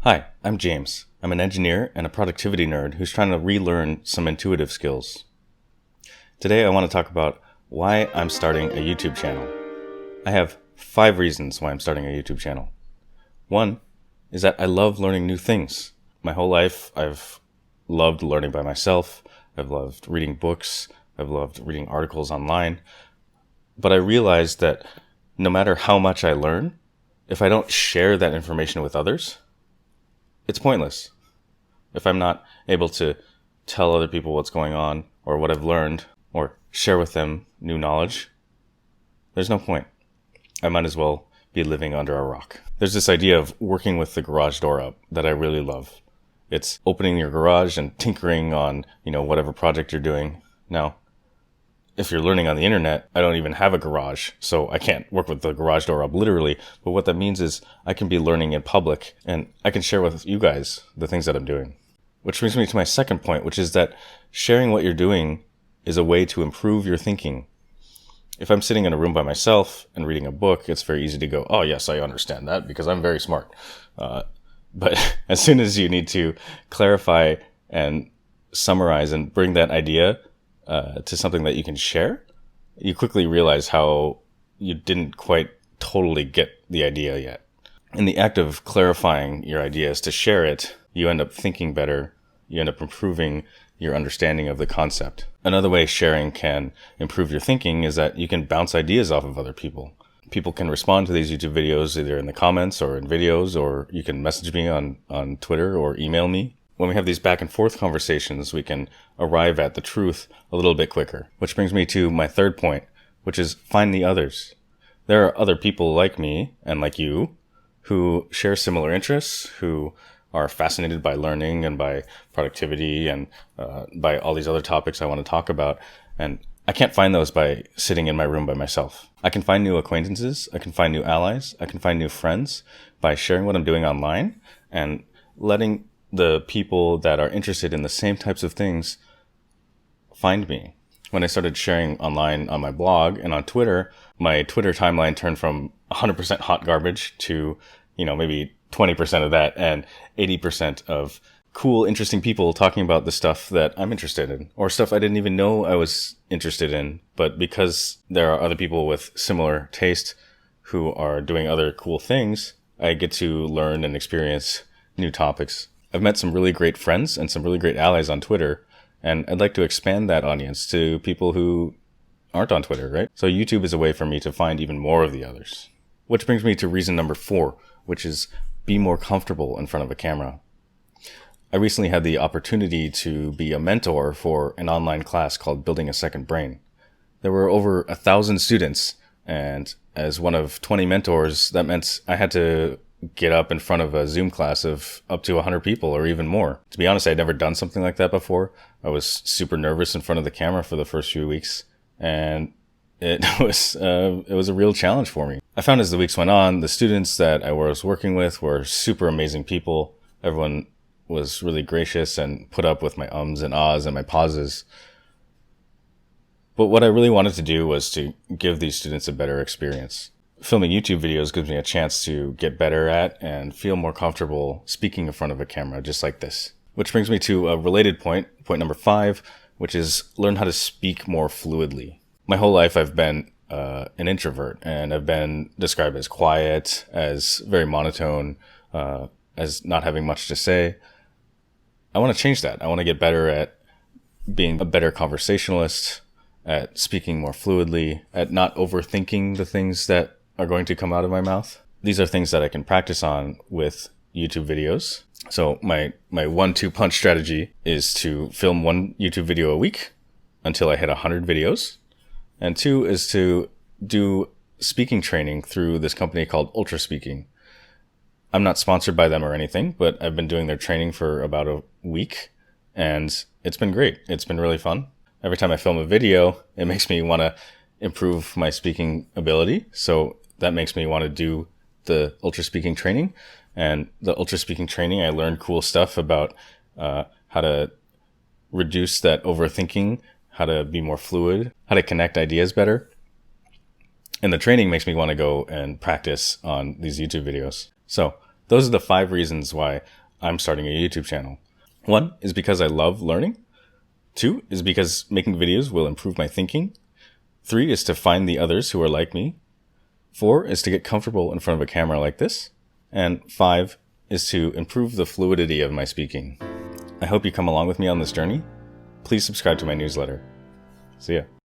Hi, I'm James. I'm an engineer and a productivity nerd who's trying to relearn some intuitive skills. Today I want to talk about why I'm starting a YouTube channel. I have 5 reasons why I'm starting a YouTube channel. One is that I love learning new things. My whole life I've loved learning by myself. I've loved reading books. I've loved reading articles online. But I realized that no matter how much I learn, if I don't share that information with others, it's pointless. If I'm not able to tell other people what's going on or what I've learned or share with them new knowledge, there's no point. I might as well be living under a rock. There's this idea of working with the garage door up that I really love. It's opening your garage and tinkering on, whatever project you're doing. Now, if you're learning on the internet, I don't even have a garage, so I can't work with the garage door up literally. But what that means is I can be learning in public and I can share with you guys the things that I'm doing. Which brings me to my second point, which is that sharing what you're doing is a way to improve your thinking. If I'm sitting in a room by myself and reading a book, it's very easy to go, oh yes, I understand that because I'm very smart. But as soon as you need to clarify and summarize and bring that idea to something that you can share, you quickly realize how you didn't quite totally get the idea yet. In the act of clarifying your ideas to share it, you end up thinking better. You end up improving your understanding of the concept. Another way sharing can improve your thinking is that you can bounce ideas off of other people. People can respond to these YouTube videos either in the comments or in videos, or you can message me on Twitter or email me. When we have these back and forth conversations, we can arrive at the truth a little bit quicker. Which brings me to my third point, which is find the others. There are other people like me and like you who share similar interests, who are fascinated by learning and by productivity and by all these other topics I want to talk about. And I can't find those by sitting in my room by myself. I can find new acquaintances, I can find new allies, I can find new friends by sharing what I'm doing online and letting the people that are interested in the same types of things find me. When I started sharing online on my blog and on Twitter, my Twitter timeline turned from 100% hot garbage to, maybe 20% of that and 80% of cool, interesting people talking about the stuff that I'm interested in or stuff I didn't even know I was interested in. But because there are other people with similar taste who are doing other cool things, I get to learn and experience new topics. I've met some really great friends and some really great allies on Twitter, and I'd like to expand that audience to people who aren't on Twitter, right? So YouTube is a way for me to find even more of the others. Which brings me to reason number 4, which is be more comfortable in front of a camera. I recently had the opportunity to be a mentor for an online class called Building a Second Brain. There were over 1,000 students, and as one of 20 mentors, that meant I had to get up in front of a Zoom class of up to 100 people or even more. To be honest, I'd never done something like that before. I was super nervous in front of the camera for the first few weeks, and it was a real challenge for me. I found as the weeks went on, the students that I was working with were super amazing people. Everyone was really gracious and put up with my ums and ahs and my pauses. But what I really wanted to do was to give these students a better experience. Filming YouTube videos gives me a chance to get better at and feel more comfortable speaking in front of a camera just like this. Which brings me to a related point number 5, which is learn how to speak more fluidly. My whole life I've been an introvert, and I've been described as quiet, as very monotone, as not having much to say. I want to change that. I want to get better at being a better conversationalist, at speaking more fluidly, at not overthinking the things that are going to come out of my mouth. These are things that I can practice on with YouTube videos. So my 1-2 punch strategy is to film 1 YouTube video a week until I hit 100 videos. And 2 is to do speaking training through this company called Ultra Speaking. I'm not sponsored by them or anything, but I've been doing their training for about a week, and it's been great. It's been really fun. Every time I film a video, it makes me want to improve my speaking ability. So that makes me want to do the Ultra Speaking training. And the Ultra Speaking training, I learned cool stuff about how to reduce that overthinking, how to be more fluid, how to connect ideas better. And the training makes me want to go and practice on these YouTube videos. So Those are the 5 reasons why I'm starting a YouTube channel. 1 is because I love learning. 2 is because making videos will improve my thinking. 3 is to find the others who are like me. 4 is to get comfortable in front of a camera like this. And 5 is to improve the fluidity of my speaking. I hope you come along with me on this journey. Please subscribe to my newsletter. See ya.